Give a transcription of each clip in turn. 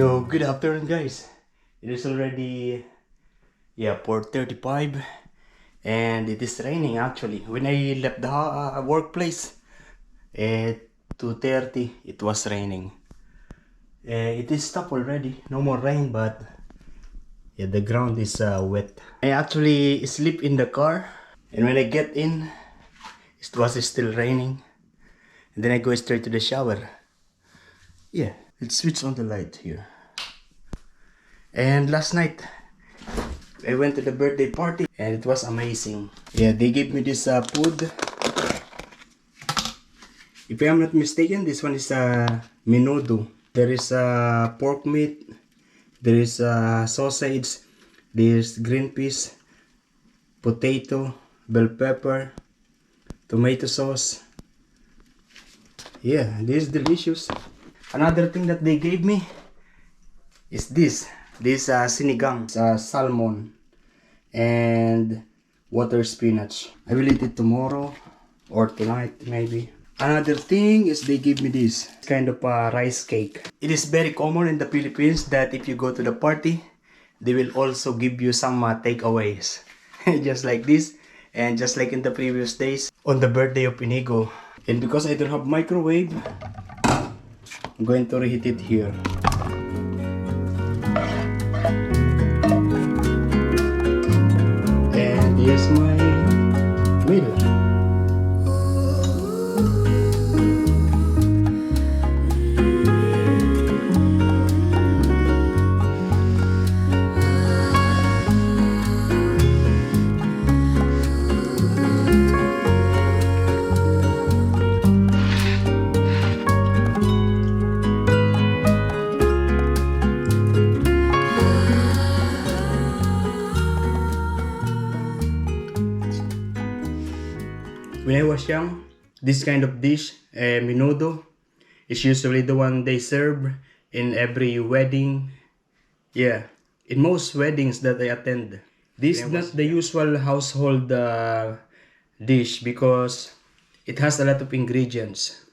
Yo, good afternoon guys. It is already 4:35 and it is raining actually. When I left the workplace at 2:30 it was raining. It is stopped already, no more rain, but the ground is wet. I actually sleep in the car and when I get in it was still raining and then I go straight to the shower. Let's switch on the light here. And last night I went to the birthday party and it was amazing. They gave me this food. If I am not mistaken, this one is menudo. There is pork meat, there is sausage, there's green peas, potato, bell pepper, tomato sauce. This is delicious. Another thing that they gave me is this sinigang, salmon and water spinach. I will eat it tomorrow or tonight maybe. Another thing is they give me this kind of rice cake. It is very common in the Philippines that if you go to the party, they will also give you some takeaways. Just like this and just like in the previous days on the birthday of Inigo. And because I don't have microwave, I'm going to reheat it here. And here's my meal. When I was young, this kind of dish, menudo, is usually the one they serve in every wedding. In most weddings that I attend. This is not the usual household dish because it has a lot of ingredients.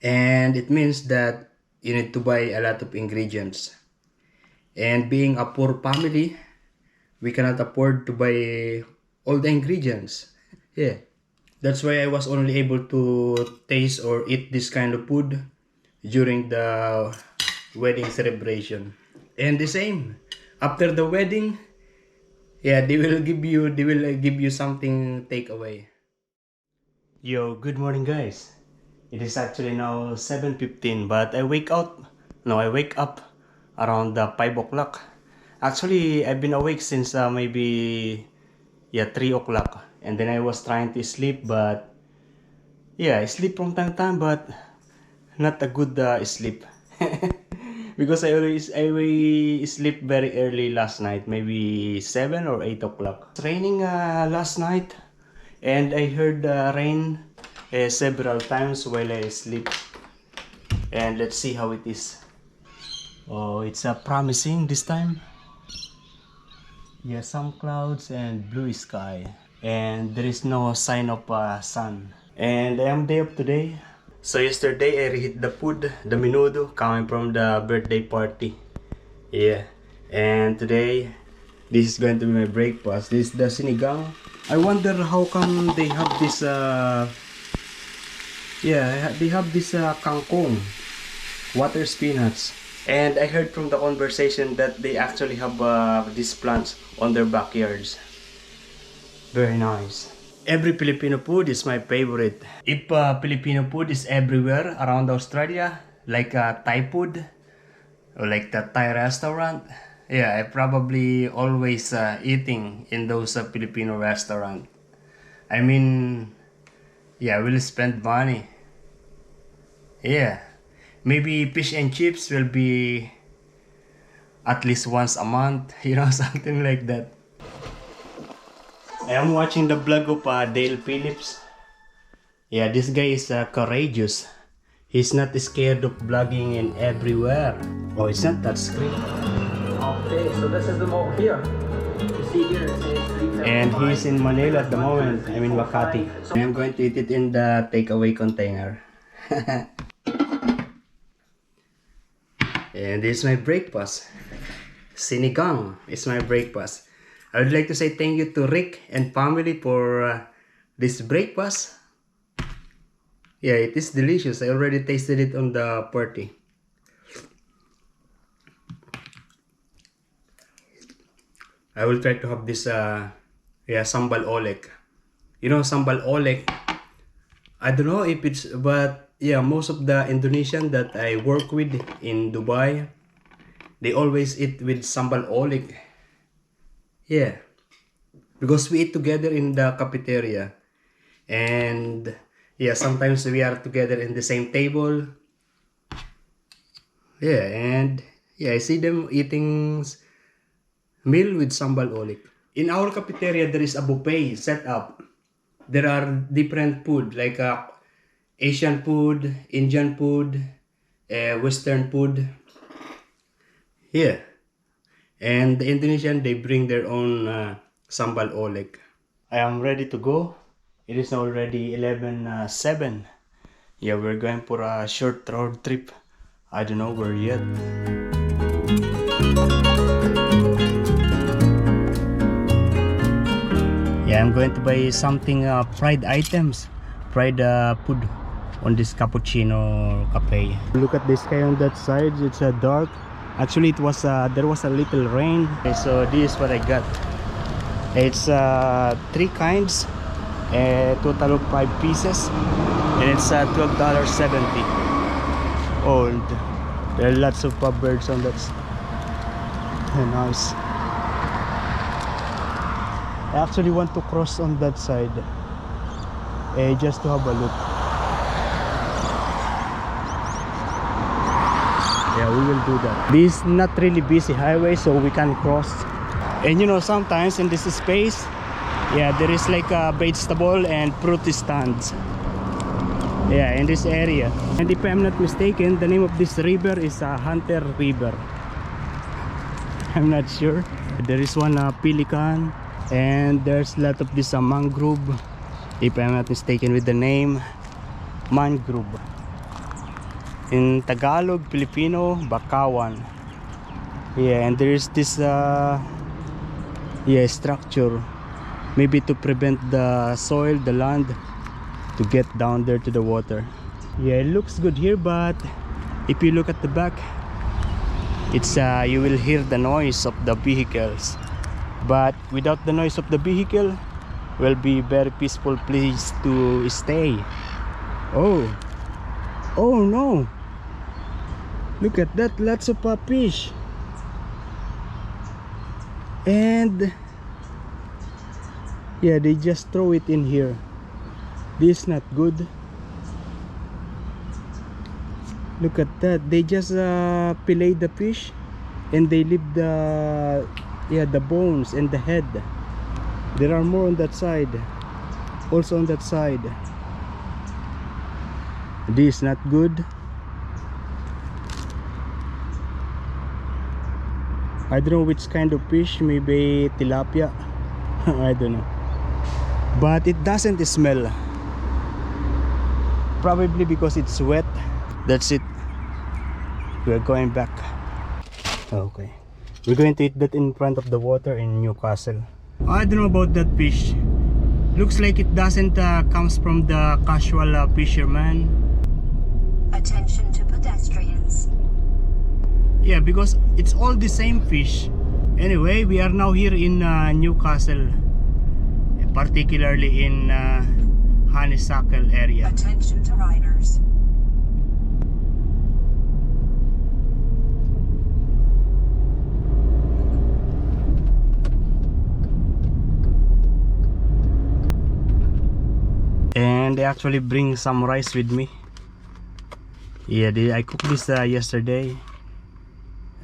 And it means that you need to buy a lot of ingredients. And being a poor family, we cannot afford to buy all the ingredients. That's why I was only able to taste or eat this kind of food during the wedding celebration. And the same after the wedding, they will give you something take away. Yo, good morning guys. It is actually now 7:15, but I wake up around 5 o'clock. Actually, I've been awake since maybe 3 o'clock. And then I was trying to sleep, but I sleep from time to time, but not a good sleep. Because I always sleep very early last night, maybe 7 or 8 o'clock. It's raining last night, and I heard rain several times while I sleep. And let's see how it is. Oh, it's promising this time. Some clouds and blue sky. And there is no sign of sun. And I am day off today. So yesterday I reheat the food, the menudo coming from the birthday party. And today this is going to be my breakfast. This is the sinigang. I wonder how come they have this they have this kangkong, water spinach. And I heard from the conversation that they actually have these plants on their backyards. Very nice. Every Filipino food is my favorite. If Filipino food is everywhere around Australia, like Thai food or like the Thai restaurant, I probably always eating in those Filipino restaurant. I mean, we'll spend money. Maybe fish and chips will be at least once a month, something like that. I am watching the vlog of Dale Phillips. This guy is courageous. He's not scared of vlogging in everywhere. Oh, it's not that screen. Okay, so this is the mall here. You see here it says And he's in Manila at the moment. I'm in Makati. I'm going to eat it in the takeaway container. And this is my breakfast. Sinigang is my breakfast. I would like to say thank you to Rick and family for this breakfast. Yeah, it is delicious. I already tasted it on the party. I will try to have this sambal olek. You know sambal olek? I don't know if it's, but yeah, most of the Indonesian that I work with in Dubai, they always eat with sambal olek. Yeah, because we eat together in the cafeteria, and yeah, sometimes we are together in the same table. Yeah, and yeah, I see them eating meal with sambal olek. In our cafeteria, there is a buffet set up. There are different food like Asian food, Indian food, Western food. Yeah, and the Indonesian, they bring their own sambal olek. I am ready to go. It is already 11:07. Yeah, we're going for a short road trip. I don't know where yet. Yeah, I'm going to buy something fried items, fried food on this cappuccino cafe. Look at this guy on that side. It's dark. Actually, it was there was a little rain. Okay, so this is what I got. It's 3 kinds, total of 5 pieces, and it's $12.70. Oh, there are lots of birds on that. Nice. I actually want to cross on that side, just to have a look. Yeah, we will do that. This is not really busy highway, so we can cross. And you know, sometimes in this space, yeah, there is like a vegetable and fruit stands. Yeah, in this area. And if I'm not mistaken, the name of this river is Hunter River. I'm not sure. There is one pelican, and there's a lot of this mangrove, if I'm not mistaken with the name, mangrove. In Tagalog, Filipino, bakawan. Yeah, and there's this structure, maybe to prevent the soil, the land, to get down there to the water. Yeah, it looks good here, but if you look at the back, it's you will hear the noise of the vehicles. But without the noise of the vehicle, will be very peaceful place to stay. Oh no, look at that, lots of fish. And yeah, they just throw it in here. This is not good. Look at that, they just fillet the fish, and they leave the bones and the head. There are more on that side, also on that side. This is not good. I don't know which kind of fish, maybe tilapia. I don't know, but it doesn't smell, probably because it's wet. That's it. We're going back. Okay, we're going to eat that in front of the water in Newcastle. I don't know about that fish. Looks like it doesn't comes from the casual fisherman. Attention to pedestrians. Yeah, because it's all the same fish. Anyway, we are now here in Newcastle, particularly in Honeysuckle area. Attention to riders. And I actually bring some rice with me. Yeah, I cooked this yesterday,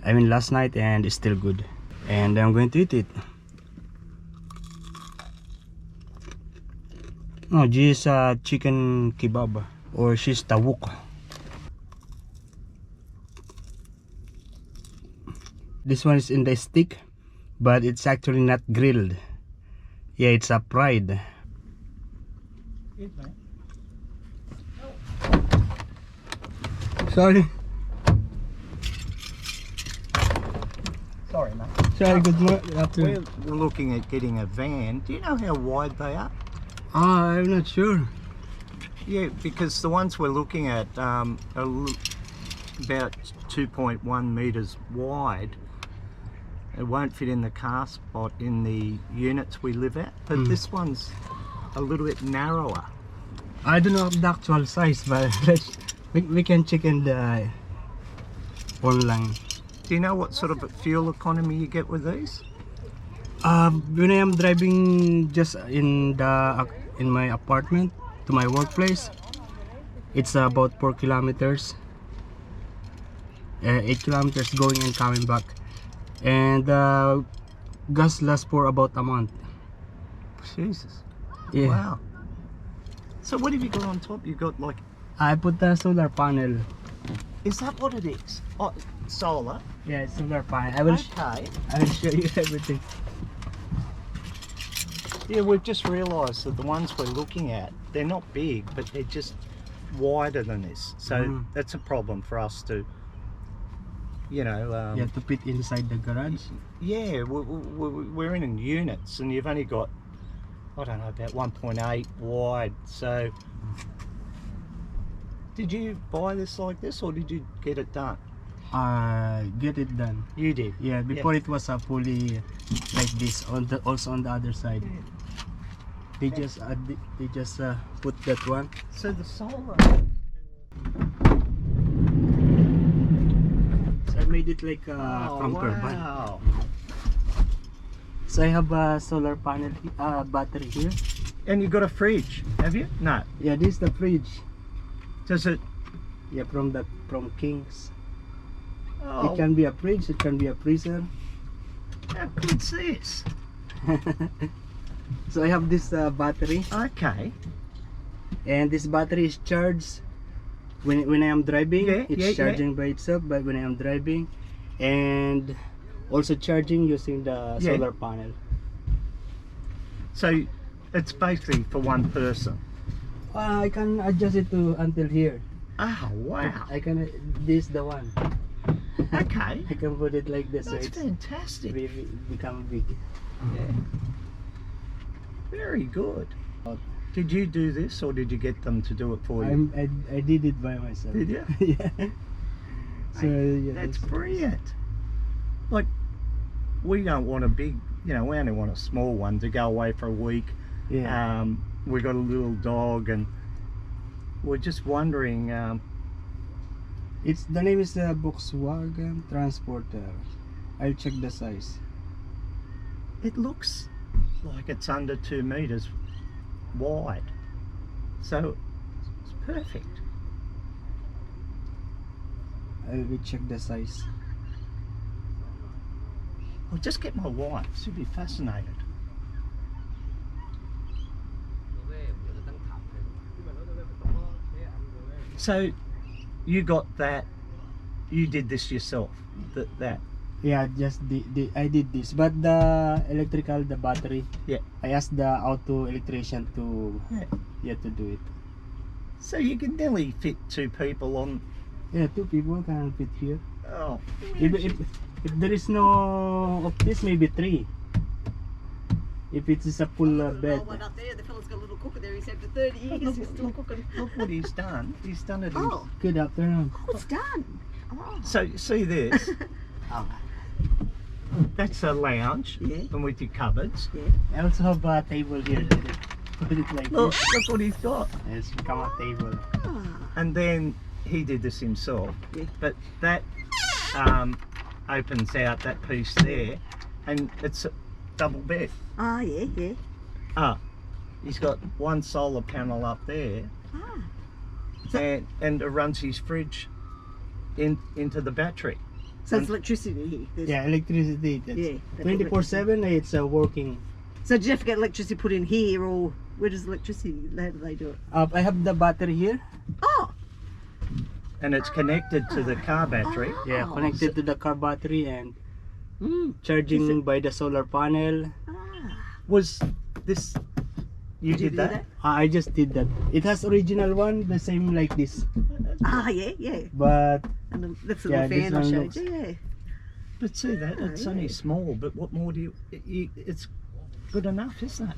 I mean last night, and it's still good, and I'm going to eat it. No, this is chicken kebab, or she's tawuk. This one is in the stick, but it's actually not grilled. Yeah, it's fried. Sorry. Sorry, mate. Sorry, good morning. We're looking at getting a van. Do you know how wide they are? I'm not sure. Yeah, because the ones we're looking at are about 2.1 metres wide. It won't fit in the car spot in the units we live at, but this one's a little bit narrower. I don't know the actual size, but we can check in the online. Do you know what sort of fuel economy you get with these? When I am driving just in my apartment to my workplace, it's about 4 kilometers, 8 kilometers going and coming back, and gas lasts for about a month. Jesus. Yeah. Wow. So what have you got on top? You got like, I put the solar panel. is that what it is? Oh, solar. Yeah, solar panel. I will show you everything. Yeah, we've just realised that the ones we're looking at, they're not big, but they're just wider than this. So that's a problem for us to, you know. Yeah, to fit inside the garage. Yeah, we're in units, and you've only got, I don't know, about 1.8 wide. So, did you buy this like this, or did you get it done? Get it done. You did. Yeah, before it was fully like this. Also on the other side, they just put that one. So the solar. So I made it like a camper van. Wow. So I have a solar panel, battery here. And you got a fridge, have you? No. Yeah, this is the fridge. Does it? Yeah, from King's. Oh, It can be a fridge. It can be a freezer. how good's this? So I have this battery, Okay. and this battery is charged when I am driving. Yeah, It's charging by itself, but when I am driving, and also charging using the Yeah. solar panel. So it's basically for one person. I can adjust it to until here. Oh, wow. I can. This the one. Okay. I can put it like this, so That's it's fantastic. become big. Yeah. Very good. Did you do this, or did you get them to do it for you? I did it by myself. Did you? Yeah. So yeah, That's brilliant. Like, we don't want a big, you know, we only want a small one to go away for a week. yeah. We got a little dog, and we're just wondering. It's the name is Volkswagen Transporter. I'll check the size. It looks like it's under 2 meters wide, so it's perfect. I will check the size. I'll just get my wife. She'll be fascinated. So, you got that? You did this yourself? That? Yeah, just I did this, but the electrical, the battery. Yeah. I asked the auto electrician to Yeah. to do it. So you can nearly fit 2 people on. Yeah, 2 people can fit here. Oh, If there is no of this, maybe 3. If it is a full bed. One up there, the fella's got a little cooker there. He's had for 30 years. He's still cooking. look what he's done. He's done it. Oh, Good afternoon. it's done. Oh. So see this? Oh. That's a lounge, Yeah. and with your cupboards. I also have a table here. Put it like Look, this. look what he's got. It's become a table. And then he did this himself. Yeah. But that opens out that piece there, and it's a double bed. Oh, yeah, yeah. Ah, he's got one solar panel up there, Ah. and it runs his fridge into the battery. So it's electricity here. There's- Yeah, electricity. Yeah, that's 24/7. It's working. So do you have to get electricity put in here, or where does electricity, how do they do it? I have the battery here. Oh, And it's connected to the car battery. Yeah, Oh. connected to the car battery and mm. charging by the solar panel. Was this, you Did you did do that? I just did that. It has original one, the same like this, Ah, yeah, yeah. but And that's the Yeah, little this fan I one showed looks- you, yeah. But see that, it's only yeah. small, but what more do you, it's good enough, isn't it?